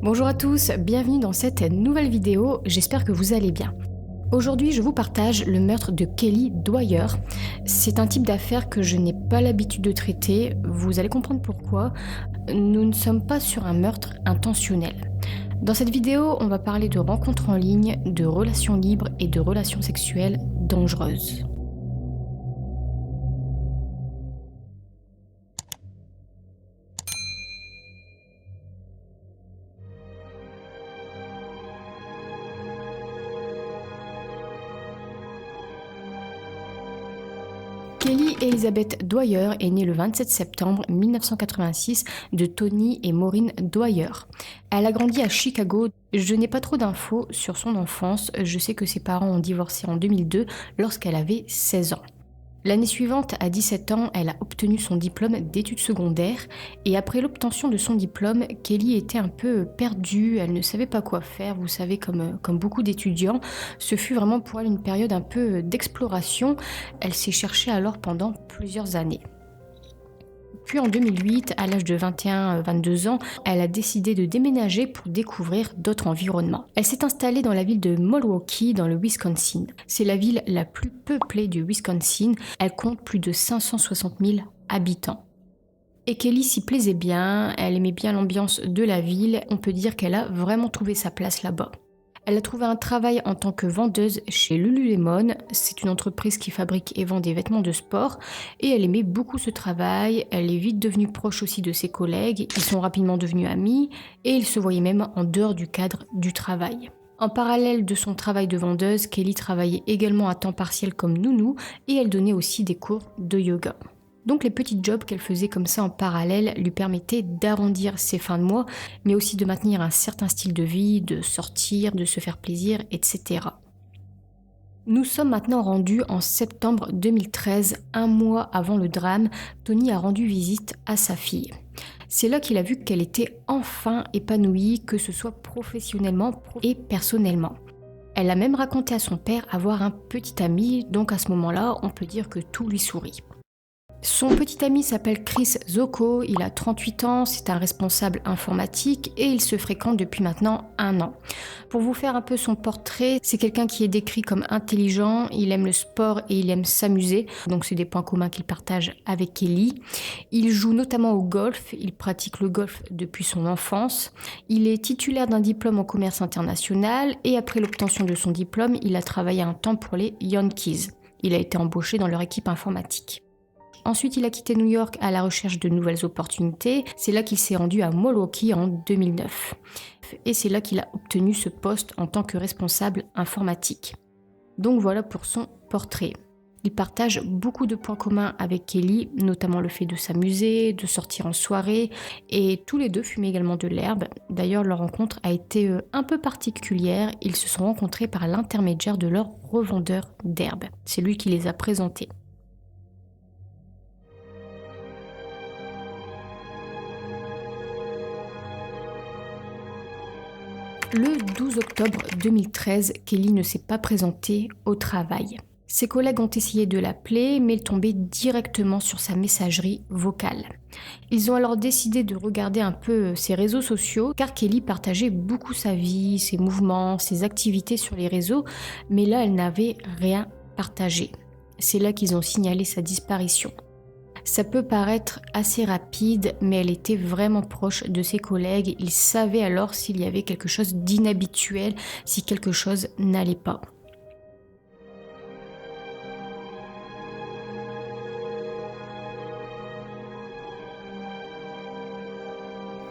Bonjour à tous, bienvenue dans cette nouvelle vidéo, j'espère que vous allez bien. Aujourd'hui, je vous partage le meurtre de Kelly Dwyer. C'est un type d'affaire que je n'ai pas l'habitude de traiter, vous allez comprendre pourquoi. Nous ne sommes pas sur un meurtre intentionnel. Dans cette vidéo, on va parler de rencontres en ligne, de relations libres et de relations sexuelles dangereuses. Kelly Elizabeth Dwyer est née le 27 septembre 1986 de Tony et Maureen Dwyer. Elle a grandi à Chicago. Je n'ai pas trop d'infos sur son enfance. Je sais que ses parents ont divorcé en 2002 lorsqu'elle avait 16 ans. L'année suivante, à 17 ans, elle a obtenu son diplôme d'études secondaires et après l'obtention de son diplôme, Kelly était un peu perdue, elle ne savait pas quoi faire, vous savez, comme beaucoup d'étudiants. Ce fut vraiment pour elle une période un peu d'exploration. Elle s'est cherchée alors pendant plusieurs années. Puis en 2008, à l'âge de 21-22 ans, elle a décidé de déménager pour découvrir d'autres environnements. Elle s'est installée dans la ville de Milwaukee, dans le Wisconsin. C'est la ville la plus peuplée du Wisconsin. Elle compte plus de 560 000 habitants. Et Kelly s'y plaisait bien, elle aimait bien l'ambiance de la ville. On peut dire qu'elle a vraiment trouvé sa place là-bas. Elle a trouvé un travail en tant que vendeuse chez Lululemon. C'est une entreprise qui fabrique et vend des vêtements de sport. Et elle aimait beaucoup ce travail. Elle est vite devenue proche aussi de ses collègues. Ils sont rapidement devenus amis et ils se voyaient même en dehors du cadre du travail. En parallèle de son travail de vendeuse, Kelly travaillait également à temps partiel comme nounou et elle donnait aussi des cours de yoga. Donc les petits jobs qu'elle faisait comme ça en parallèle lui permettaient d'arrondir ses fins de mois, mais aussi de maintenir un certain style de vie, de sortir, de se faire plaisir, etc. Nous sommes maintenant rendus en septembre 2013, un mois avant le drame. Tony a rendu visite à sa fille. C'est là qu'il a vu qu'elle était enfin épanouie, que ce soit professionnellement et personnellement. Elle a même raconté à son père avoir un petit ami, donc à ce moment-là, on peut dire que tout lui sourit. Son petit ami s'appelle Chris Zocco, il a 38 ans, c'est un responsable informatique et il se fréquente depuis maintenant 1 an. Pour vous faire un peu son portrait, c'est quelqu'un qui est décrit comme intelligent, il aime le sport et il aime s'amuser, donc c'est des points communs qu'il partage avec Kelly. Il joue notamment au golf, il pratique le golf depuis son enfance. Il est titulaire d'un diplôme en commerce international et après l'obtention de son diplôme, il a travaillé un temps pour les Yankees. Il a été embauché dans leur équipe informatique. Ensuite, il a quitté New York à la recherche de nouvelles opportunités. C'est là qu'il s'est rendu à Milwaukee en 2009. Et c'est là qu'il a obtenu ce poste en tant que responsable informatique. Donc voilà pour son portrait. Il partage beaucoup de points communs avec Kelly, notamment le fait de s'amuser, de sortir en soirée, et tous les deux fumaient également de l'herbe. D'ailleurs, leur rencontre a été un peu particulière. Ils se sont rencontrés par l'intermédiaire de leur revendeur d'herbe. C'est lui qui les a présentés. Le 12 octobre 2013, Kelly ne s'est pas présentée au travail. Ses collègues ont essayé de l'appeler, mais elle tombait directement sur sa messagerie vocale. Ils ont alors décidé de regarder un peu ses réseaux sociaux, car Kelly partageait beaucoup sa vie, ses mouvements, ses activités sur les réseaux, mais là, elle n'avait rien partagé. C'est là qu'ils ont signalé sa disparition. Ça peut paraître assez rapide, mais elle était vraiment proche de ses collègues. Ils savaient alors s'il y avait quelque chose d'inhabituel, si quelque chose n'allait pas.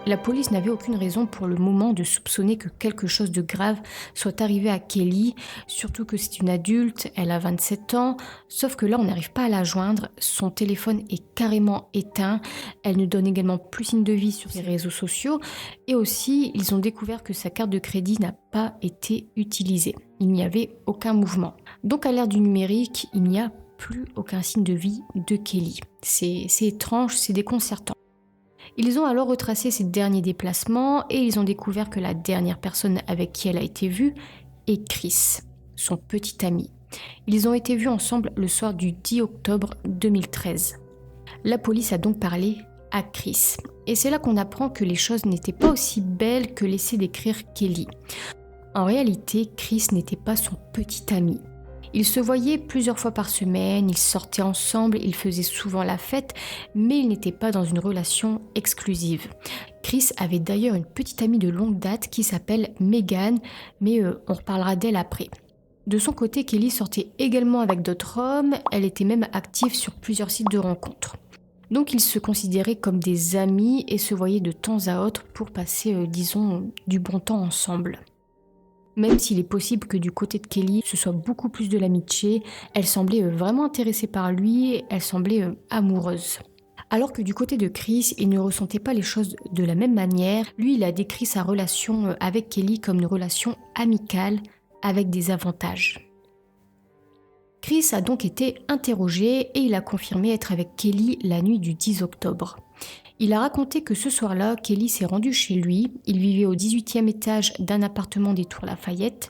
La police n'avait aucune raison pour le moment de soupçonner que quelque chose de grave soit arrivé à Kelly, surtout que c'est une adulte, elle a 27 ans, sauf que là on n'arrive pas à la joindre, son téléphone est carrément éteint, elle ne donne également plus signe de vie sur ses réseaux sociaux, et aussi ils ont découvert que sa carte de crédit n'a pas été utilisée, il n'y avait aucun mouvement. Donc à l'ère du numérique, il n'y a plus aucun signe de vie de Kelly. C'est étrange, c'est déconcertant. Ils ont alors retracé ses derniers déplacements et ils ont découvert que la dernière personne avec qui elle a été vue est Chris, son petit ami. Ils ont été vus ensemble le soir du 10 octobre 2013. La police a donc parlé à Chris. Et c'est là qu'on apprend que les choses n'étaient pas aussi belles que laissait décrire Kelly. En réalité, Chris n'était pas son petit ami. Ils se voyaient plusieurs fois par semaine, ils sortaient ensemble, ils faisaient souvent la fête, mais ils n'étaient pas dans une relation exclusive. Chris avait d'ailleurs une petite amie de longue date qui s'appelle Megan, mais on reparlera d'elle après. De son côté, Kelly sortait également avec d'autres hommes, elle était même active sur plusieurs sites de rencontres. Donc ils se considéraient comme des amis et se voyaient de temps à autre pour passer, du bon temps ensemble. Même s'il est possible que du côté de Kelly, ce soit beaucoup plus de l'amitié, elle semblait vraiment intéressée par lui, elle semblait amoureuse. Alors que du côté de Chris, il ne ressentait pas les choses de la même manière. Lui, il a décrit sa relation avec Kelly comme une relation amicale avec des avantages. Chris a donc été interrogé et il a confirmé être avec Kelly la nuit du 10 octobre. Il a raconté que ce soir-là, Kelly s'est rendue chez lui. Il vivait au 18e étage d'un appartement des Tours Lafayette.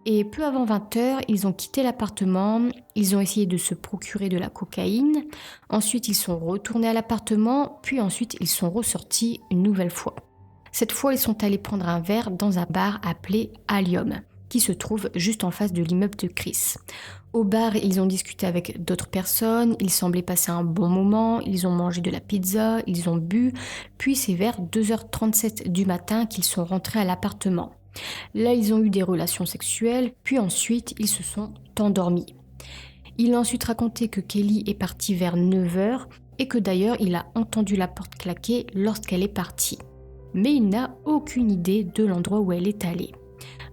Et peu avant 20h, ils ont quitté l'appartement. Ils ont essayé de se procurer de la cocaïne. Ensuite, ils sont retournés à l'appartement. Puis ensuite, ils sont ressortis une nouvelle fois. Cette fois, ils sont allés prendre un verre dans un bar appelé Allium, qui se trouve juste en face de l'immeuble de Chris. Au bar, ils ont discuté avec d'autres personnes, ils semblaient passer un bon moment, ils ont mangé de la pizza, ils ont bu, puis c'est vers 2h37 du matin qu'ils sont rentrés à l'appartement. Là, ils ont eu des relations sexuelles, puis ensuite, ils se sont endormis. Il a ensuite raconté que Kelly est partie vers 9h et que d'ailleurs, il a entendu la porte claquer lorsqu'elle est partie. Mais il n'a aucune idée de l'endroit où elle est allée.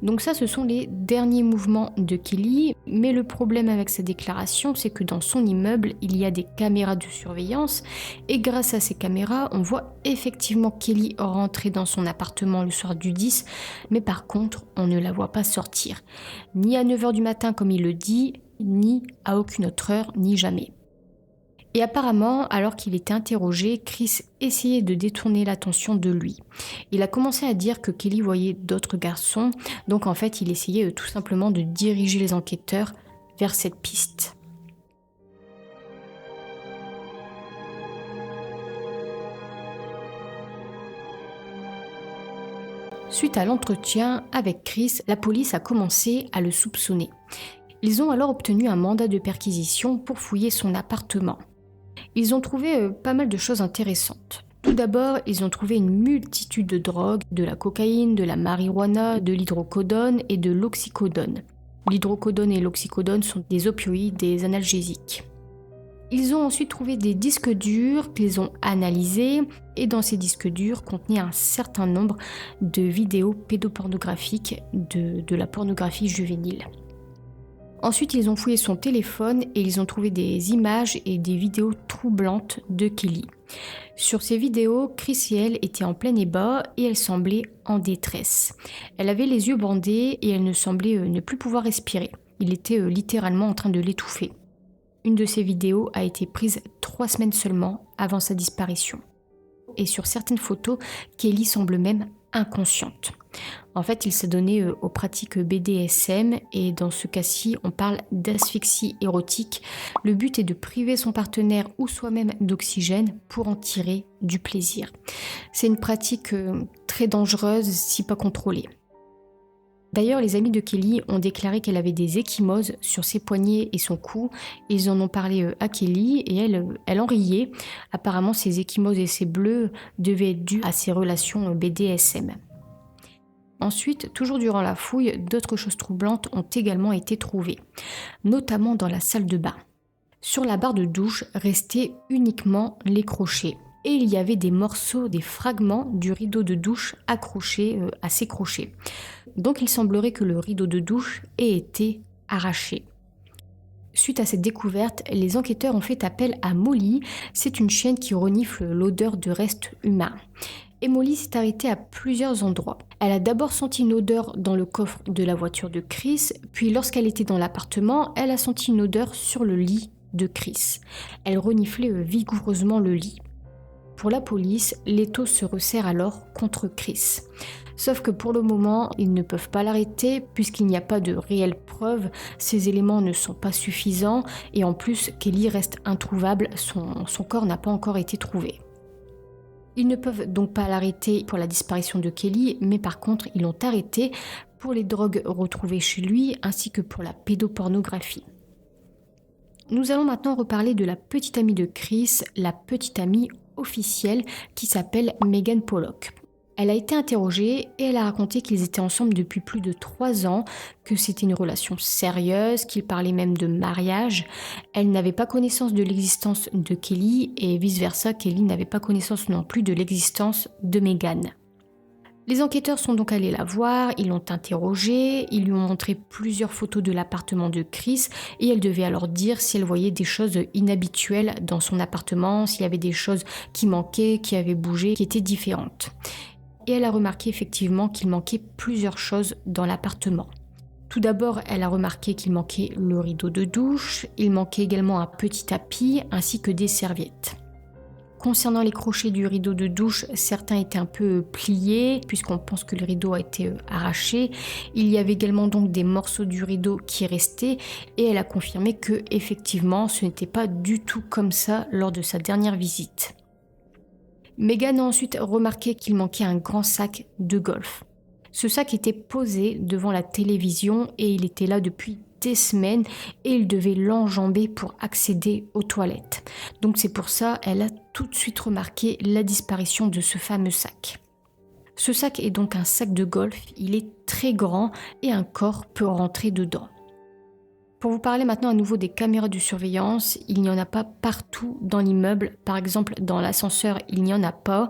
Donc ça, ce sont les derniers mouvements de Kelly, mais le problème avec sa déclaration, c'est que dans son immeuble, il y a des caméras de surveillance, et grâce à ces caméras, on voit effectivement Kelly rentrer dans son appartement le soir du 10, mais par contre, on ne la voit pas sortir, ni à 9h du matin comme il le dit, ni à aucune autre heure, ni jamais. Et apparemment, alors qu'il était interrogé, Chris essayait de détourner l'attention de lui. Il a commencé à dire que Kelly voyait d'autres garçons, donc en fait, il essayait tout simplement de diriger les enquêteurs vers cette piste. Suite à l'entretien avec Chris, la police a commencé à le soupçonner. Ils ont alors obtenu un mandat de perquisition pour fouiller son appartement. Ils ont trouvé pas mal de choses intéressantes. Tout d'abord, ils ont trouvé une multitude de drogues, de la cocaïne, de la marijuana, de l'hydrocodone et de l'oxycodone. L'hydrocodone et l'oxycodone sont des opioïdes, des analgésiques. Ils ont ensuite trouvé des disques durs qu'ils ont analysés et dans ces disques durs contenaient un certain nombre de vidéos pédopornographiques de la pornographie juvénile. Ensuite, ils ont fouillé son téléphone et ils ont trouvé des images et des vidéos troublantes de Kelly. Sur ces vidéos, Chris et elle étaient en plein ébat et elle semblait en détresse. Elle avait les yeux bandés et elle ne semblait ne plus pouvoir respirer. Il était littéralement en train de l'étouffer. Une de ces vidéos a été prise 3 semaines seulement avant sa disparition. Et sur certaines photos, Kelly semble même inconsciente. En fait, il s'est donné aux pratiques BDSM et dans ce cas-ci, on parle d'asphyxie érotique. Le but est de priver son partenaire ou soi-même d'oxygène pour en tirer du plaisir. C'est une pratique très dangereuse si pas contrôlée. D'ailleurs, les amis de Kelly ont déclaré qu'elle avait des ecchymoses sur ses poignets et son cou. Ils en ont parlé à Kelly et elle en riait. Apparemment, ces ecchymoses et ces bleus devaient être dus à ses relations BDSM. Ensuite, toujours durant la fouille, d'autres choses troublantes ont également été trouvées, notamment dans la salle de bain. Sur la barre de douche restaient uniquement les crochets. Et il y avait des morceaux, des fragments du rideau de douche accrochés à ces crochets. Donc il semblerait que le rideau de douche ait été arraché. Suite à cette découverte, les enquêteurs ont fait appel à Molly. C'est une chienne qui renifle l'odeur de restes humains. Et Molly s'est arrêtée à plusieurs endroits. Elle a d'abord senti une odeur dans le coffre de la voiture de Chris, puis lorsqu'elle était dans l'appartement, elle a senti une odeur sur le lit de Chris. Elle reniflait vigoureusement le lit. Pour la police, l'étau se resserre alors contre Chris. Sauf que pour le moment, ils ne peuvent pas l'arrêter puisqu'il n'y a pas de réelles preuves, ces éléments ne sont pas suffisants et en plus, Kelly reste introuvable, son corps n'a pas encore été trouvé. Ils ne peuvent donc pas l'arrêter pour la disparition de Kelly, mais par contre, ils l'ont arrêté pour les drogues retrouvées chez lui ainsi que pour la pédopornographie. Nous allons maintenant reparler de la petite amie de Chris, la petite amie officielle qui s'appelle Megan Pollock. Elle a été interrogée et elle a raconté qu'ils étaient ensemble depuis plus de 3 ans, que c'était une relation sérieuse, qu'ils parlaient même de mariage. Elle n'avait pas connaissance de l'existence de Kelly et vice-versa, Kelly n'avait pas connaissance non plus de l'existence de Megan. Les enquêteurs sont donc allés la voir, ils l'ont interrogée, ils lui ont montré plusieurs photos de l'appartement de Chris et elle devait alors dire si elle voyait des choses inhabituelles dans son appartement, s'il y avait des choses qui manquaient, qui avaient bougé, qui étaient différentes. Et elle a remarqué effectivement qu'il manquait plusieurs choses dans l'appartement. Tout d'abord, elle a remarqué qu'il manquait le rideau de douche, il manquait également un petit tapis ainsi que des serviettes. Concernant les crochets du rideau de douche, certains étaient un peu pliés puisqu'on pense que le rideau a été arraché. Il y avait également donc des morceaux du rideau qui restaient et elle a confirmé que effectivement ce n'était pas du tout comme ça lors de sa dernière visite. Megan a ensuite remarqué qu'il manquait un grand sac de golf. Ce sac était posé devant la télévision et il était là depuis des semaines et il devait l'enjamber pour accéder aux toilettes. Donc c'est pour ça qu'elle a tout de suite remarqué la disparition de ce fameux sac. Ce sac est donc un sac de golf, il est très grand et un corps peut rentrer dedans. Pour vous parler maintenant à nouveau des caméras de surveillance, il n'y en a pas partout dans l'immeuble. Par exemple, dans l'ascenseur, il n'y en a pas.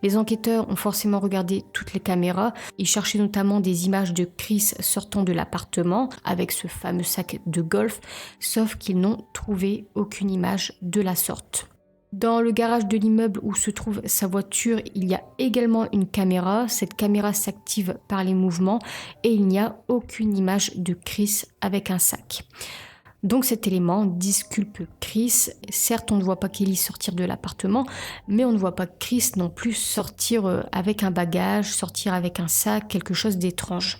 Les enquêteurs ont forcément regardé toutes les caméras. Ils cherchaient notamment des images de Chris sortant de l'appartement avec ce fameux sac de golf, sauf qu'ils n'ont trouvé aucune image de la sorte. Dans le garage de l'immeuble où se trouve sa voiture, il y a également une caméra. Cette caméra s'active par les mouvements et il n'y a aucune image de Chris avec un sac. Donc cet élément disculpe Chris. Certes, on ne voit pas Kelly sortir de l'appartement, mais on ne voit pas Chris non plus sortir avec un bagage, sortir avec un sac, quelque chose d'étrange.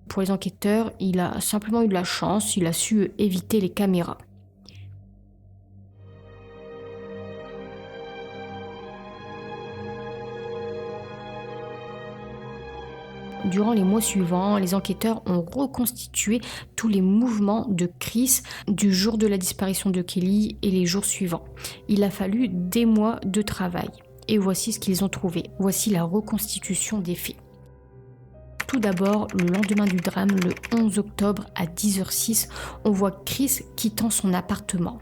Pour les enquêteurs, il a simplement eu de la chance, il a su éviter les caméras. Durant les mois suivants, les enquêteurs ont reconstitué tous les mouvements de Chris du jour de la disparition de Kelly et les jours suivants. Il a fallu des mois de travail. Et voici ce qu'ils ont trouvé. Voici la reconstitution des faits. Tout d'abord, le lendemain du drame, le 11 octobre à 10h06, on voit Chris quittant son appartement.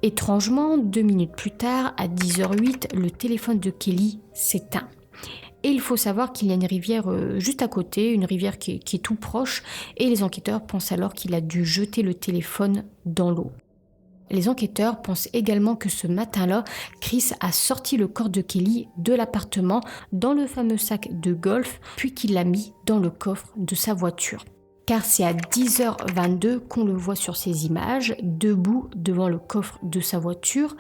Étrangement, 2 minutes plus tard, à 10h08, le téléphone de Kelly s'éteint. Et il faut savoir qu'il y a une rivière juste à côté, une rivière qui est tout proche, et les enquêteurs pensent alors qu'il a dû jeter le téléphone dans l'eau. Les enquêteurs pensent également que ce matin-là, Chris a sorti le corps de Kelly de l'appartement dans le fameux sac de golf, puis qu'il l'a mis dans le coffre de sa voiture. Car c'est à 10h22 qu'on le voit sur ces images, debout devant le coffre de sa voiture.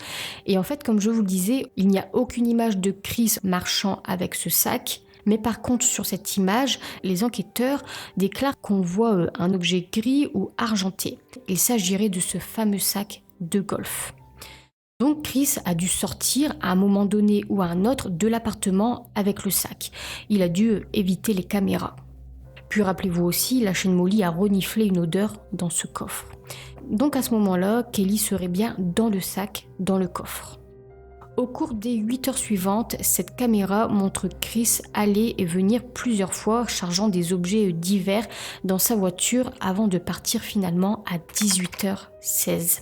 Et en fait, comme je vous le disais, il n'y a aucune image de Chris marchant avec ce sac. Mais par contre, sur cette image, les enquêteurs déclarent qu'on voit un objet gris ou argenté. Il s'agirait de ce fameux sac de golf. Donc Chris a dû sortir à un moment donné ou à un autre de l'appartement avec le sac. Il a dû éviter les caméras. Puis rappelez-vous aussi, la chaîne Molly a reniflé une odeur dans ce coffre. Donc à ce moment-là, Kelly serait bien dans le sac, dans le coffre. Au cours des 8 heures suivantes, cette caméra montre Chris aller et venir plusieurs fois chargeant des objets divers dans sa voiture avant de partir finalement à 18h16.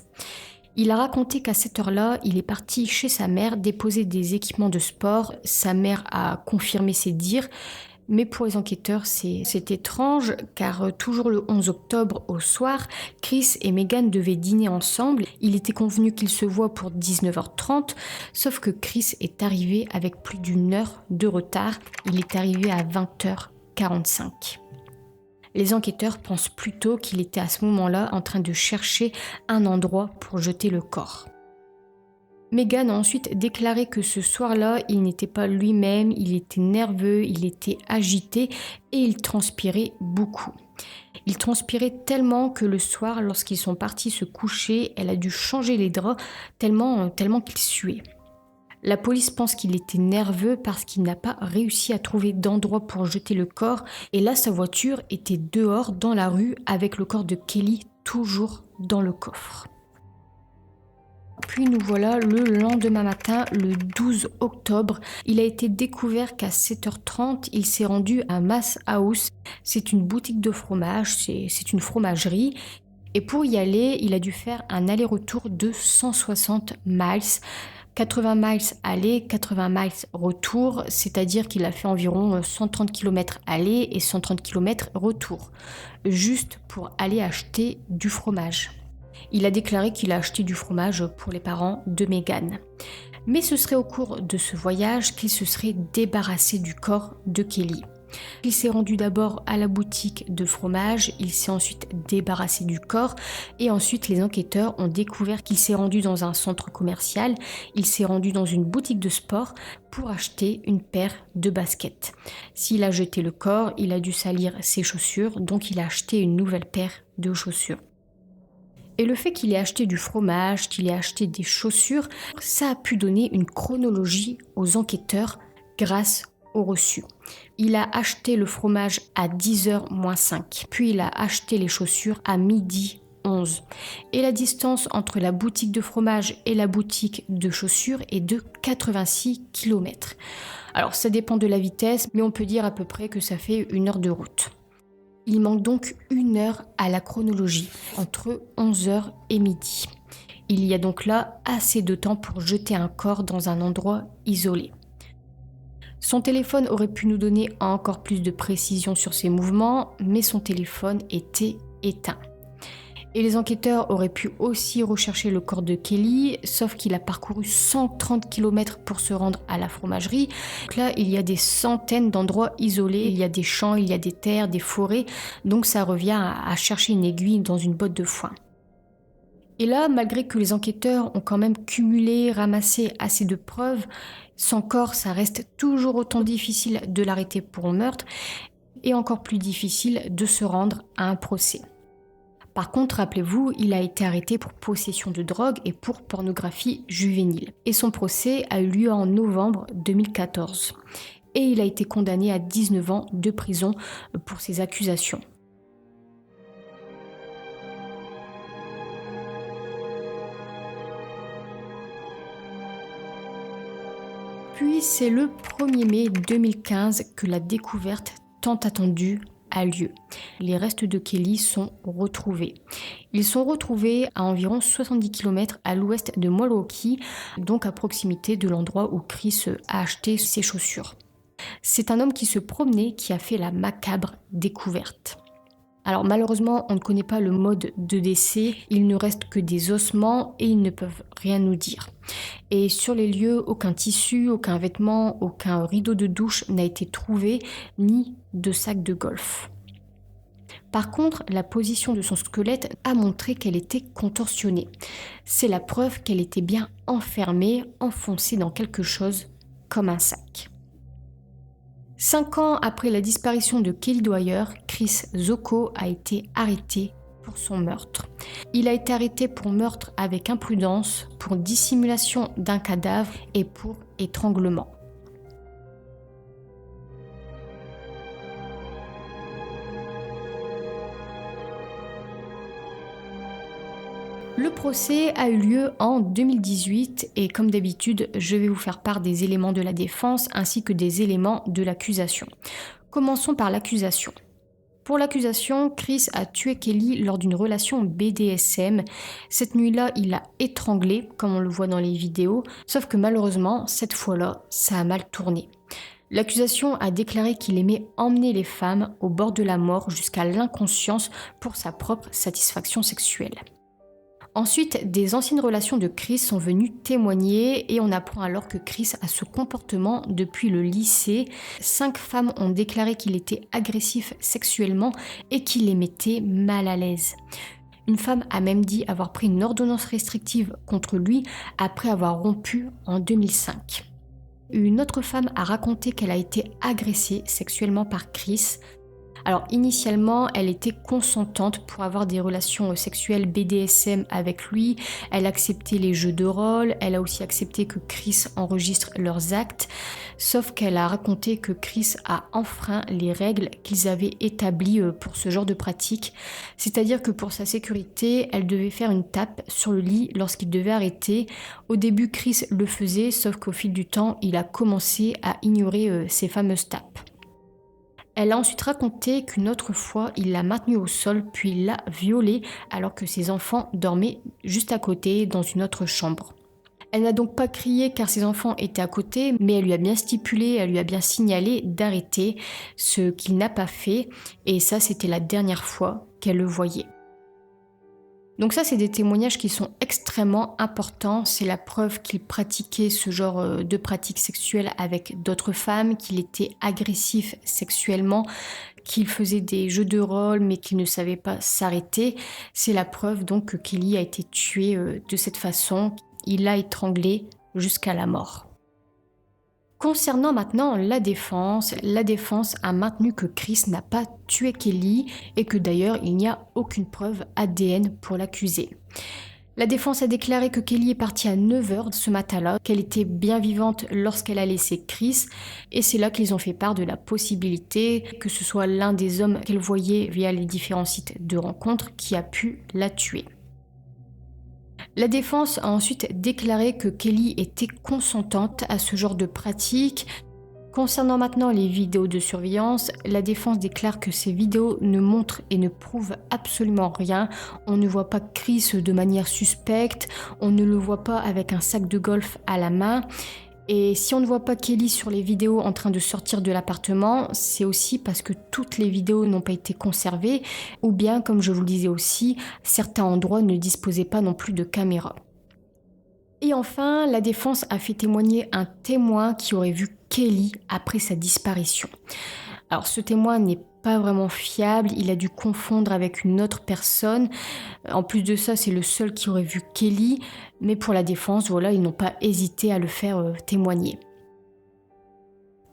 Il a raconté qu'à cette heure-là, il est parti chez sa mère déposer des équipements de sport. Sa mère a confirmé ses dires. Mais pour les enquêteurs, c'est étrange car toujours le 11 octobre au soir, Chris et Megan devaient dîner ensemble. Il était convenu qu'ils se voient pour 19h30, sauf que Chris est arrivé avec plus d'une heure de retard. Il est arrivé à 20h45. Les enquêteurs pensent plutôt qu'il était à ce moment-là en train de chercher un endroit pour jeter le corps. Megan a ensuite déclaré que ce soir-là, il n'était pas lui-même, il était nerveux, il était agité et il transpirait beaucoup. Il transpirait tellement que le soir, lorsqu'ils sont partis se coucher, elle a dû changer les draps tellement qu'il suait. La police pense qu'il était nerveux parce qu'il n'a pas réussi à trouver d'endroit pour jeter le corps et là sa voiture était dehors dans la rue avec le corps de Kelly toujours dans le coffre. Puis nous voilà le lendemain matin, le 12 octobre. Il a été découvert qu'à 7h30, il s'est rendu à Mass House. C'est une boutique de fromage, c'est une fromagerie. Et pour y aller, il a dû faire un aller-retour de 160 miles. 80 miles aller, 80 miles retour, c'est-à-dire qu'il a fait environ 130 km aller et 130 km retour, juste pour aller acheter du fromage. Il a déclaré qu'il a acheté du fromage pour les parents de Megan. Mais ce serait au cours de ce voyage qu'il se serait débarrassé du corps de Kelly. Il s'est rendu d'abord à la boutique de fromage, il s'est ensuite débarrassé du corps et ensuite les enquêteurs ont découvert qu'il s'est rendu dans un centre commercial, il s'est rendu dans une boutique de sport pour acheter une paire de baskets. S'il a jeté le corps, il a dû salir ses chaussures, donc il a acheté une nouvelle paire de chaussures. Et le fait qu'il ait acheté du fromage, qu'il ait acheté des chaussures, ça a pu donner une chronologie aux enquêteurs grâce au reçu. Il a acheté le fromage à 10h-5, puis il a acheté les chaussures à 12h11. Et la distance entre la boutique de fromage et la boutique de chaussures est de 86 km. Alors ça dépend de la vitesse, mais on peut dire à peu près que ça fait 1 heure de route. Il manque donc 1 heure à la chronologie, entre 11h et midi. Il y a donc là assez de temps pour jeter un corps dans un endroit isolé. Son téléphone aurait pu nous donner encore plus de précision sur ses mouvements, mais son téléphone était éteint. Et les enquêteurs auraient pu aussi rechercher le corps de Kelly, sauf qu'il a parcouru 130 km pour se rendre à la fromagerie. Donc là, il y a des centaines d'endroits isolés, il y a des champs, il y a des terres, des forêts, donc ça revient à chercher une aiguille dans une botte de foin. Et là, malgré que les enquêteurs ont quand même cumulé, ramassé assez de preuves, son corps, ça reste toujours autant difficile de l'arrêter pour meurtre et encore plus difficile de se rendre à un procès. Par contre, rappelez-vous, il a été arrêté pour possession de drogue et pour pornographie juvénile. Et son procès a eu lieu en novembre 2014. Et il a été condamné à 19 ans de prison pour ces accusations. Puis c'est le 1er mai 2015 que la découverte tant attendue a lieu. Les restes de Kelly sont retrouvés. Ils sont retrouvés à environ 70 km à l'ouest de Milwaukee, donc à proximité de l'endroit où Chris a acheté ses chaussures. C'est un homme qui se promenait qui a fait la macabre découverte. Alors malheureusement, on ne connaît pas le mode de décès, il ne reste que des ossements et ils ne peuvent rien nous dire. Et sur les lieux, aucun tissu, aucun vêtement, aucun rideau de douche n'a été trouvé, ni de sac de golf. Par contre, la position de son squelette a montré qu'elle était contorsionnée. C'est la preuve qu'elle était bien enfermée, enfoncée dans quelque chose comme un sac. 5 ans après la disparition de Kelly Dwyer, Chris Zocco a été arrêté pour son meurtre. Il a été arrêté pour meurtre avec imprudence, pour dissimulation d'un cadavre et pour étranglement. Le procès a eu lieu en 2018 et comme d'habitude, je vais vous faire part des éléments de la défense ainsi que des éléments de l'accusation. Commençons par l'accusation. Pour l'accusation, Chris a tué Kelly lors d'une relation BDSM. Cette nuit-là, il l'a étranglée, comme on le voit dans les vidéos, sauf que malheureusement, cette fois-là, ça a mal tourné. L'accusation a déclaré qu'il aimait emmener les femmes au bord de la mort jusqu'à l'inconscience pour sa propre satisfaction sexuelle. Ensuite, des anciennes relations de Chris sont venues témoigner et on apprend alors que Chris a ce comportement depuis le lycée. 5 femmes ont déclaré qu'il était agressif sexuellement et qu'il les mettait mal à l'aise. Une femme a même dit avoir pris une ordonnance restrictive contre lui après avoir rompu en 2005. Une autre femme a raconté qu'elle a été agressée sexuellement par Chris. Alors initialement, elle était consentante pour avoir des relations sexuelles BDSM avec lui, elle acceptait les jeux de rôle, elle a aussi accepté que Chris enregistre leurs actes, sauf qu'elle a raconté que Chris a enfreint les règles qu'ils avaient établies pour ce genre de pratique, c'est-à-dire que pour sa sécurité, elle devait faire une tape sur le lit lorsqu'il devait arrêter. Au début, Chris le faisait, sauf qu'au fil du temps, il a commencé à ignorer ces fameuses tapes. Elle a ensuite raconté qu'une autre fois, il l'a maintenue au sol puis il l'a violée alors que ses enfants dormaient juste à côté dans une autre chambre. Elle n'a donc pas crié car ses enfants étaient à côté, mais elle lui a bien stipulé, elle lui a bien signalé d'arrêter, ce qu'il n'a pas fait, et ça c'était la dernière fois qu'elle le voyait. Donc ça, c'est des témoignages qui sont extrêmement importants. C'est la preuve qu'il pratiquait ce genre de pratiques sexuelles avec d'autres femmes, qu'il était agressif sexuellement, qu'il faisait des jeux de rôle mais qu'il ne savait pas s'arrêter. C'est la preuve donc que Kelly a été tué de cette façon. Il l'a étranglé jusqu'à la mort. Concernant maintenant la défense a maintenu que Chris n'a pas tué Kelly et que d'ailleurs il n'y a aucune preuve ADN pour l'accuser. La défense a déclaré que Kelly est partie à 9h ce matin-là, qu'elle était bien vivante lorsqu'elle a laissé Chris, et c'est là qu'ils ont fait part de la possibilité que ce soit l'un des hommes qu'elle voyait via les différents sites de rencontres qui a pu la tuer. La défense a ensuite déclaré que Kelly était consentante à ce genre de pratique. Concernant maintenant les vidéos de surveillance, la défense déclare que ces vidéos ne montrent et ne prouvent absolument rien. On ne voit pas Chris de manière suspecte, on ne le voit pas avec un sac de golf à la main. Et si on ne voit pas Kelly sur les vidéos en train de sortir de l'appartement, c'est aussi parce que toutes les vidéos n'ont pas été conservées, ou bien, comme je vous le disais aussi, certains endroits ne disposaient pas non plus de caméras. Et enfin, la défense a fait témoigner un témoin qui aurait vu Kelly après sa disparition. Alors ce témoin n'est pas vraiment fiable, il a dû confondre avec une autre personne. En plus de ça, c'est le seul qui aurait vu Kelly, mais pour la défense, voilà, ils n'ont pas hésité à le faire témoigner.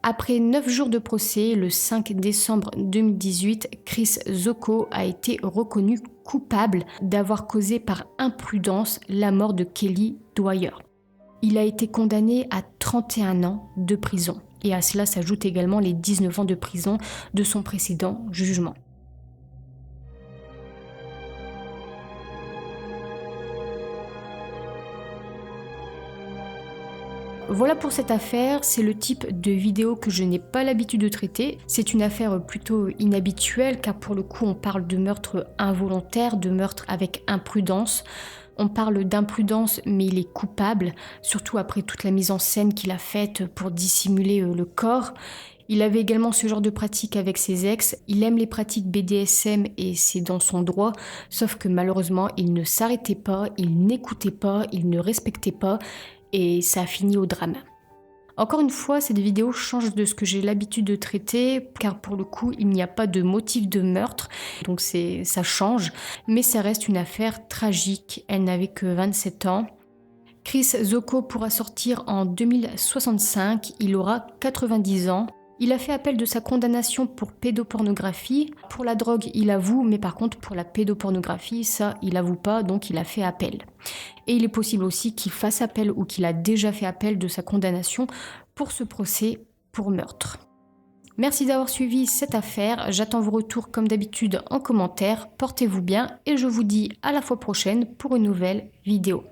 Après 9 jours de procès, le 5 décembre 2018, Chris Zocco a été reconnu coupable d'avoir causé par imprudence la mort de Kelly Dwyer. Il a été condamné à 31 ans de prison. Et à cela s'ajoutent également les 19 ans de prison de son précédent jugement. Voilà pour cette affaire, c'est le type de vidéo que je n'ai pas l'habitude de traiter. C'est une affaire plutôt inhabituelle car pour le coup on parle de meurtre involontaire, de meurtre avec imprudence. On parle d'imprudence mais il est coupable, surtout après toute la mise en scène qu'il a faite pour dissimuler le corps. Il avait également ce genre de pratique avec ses ex, il aime les pratiques BDSM et c'est dans son droit, sauf que malheureusement il ne s'arrêtait pas, il n'écoutait pas, il ne respectait pas. Et ça a fini au drame. Encore une fois, cette vidéo change de ce que j'ai l'habitude de traiter, car pour le coup, il n'y a pas de motif de meurtre, donc ça change, mais ça reste une affaire tragique. Elle n'avait que 27 ans. Chris Zocco pourra sortir en 2065, il aura 90 ans. Il a fait appel de sa condamnation pour pédopornographie. Pour la drogue, il avoue, mais par contre pour la pédopornographie, ça, il avoue pas, donc il a fait appel. Et il est possible aussi qu'il fasse appel ou qu'il a déjà fait appel de sa condamnation pour ce procès pour meurtre. Merci d'avoir suivi cette affaire, j'attends vos retours comme d'habitude en commentaire, portez-vous bien et je vous dis à la fois prochaine pour une nouvelle vidéo.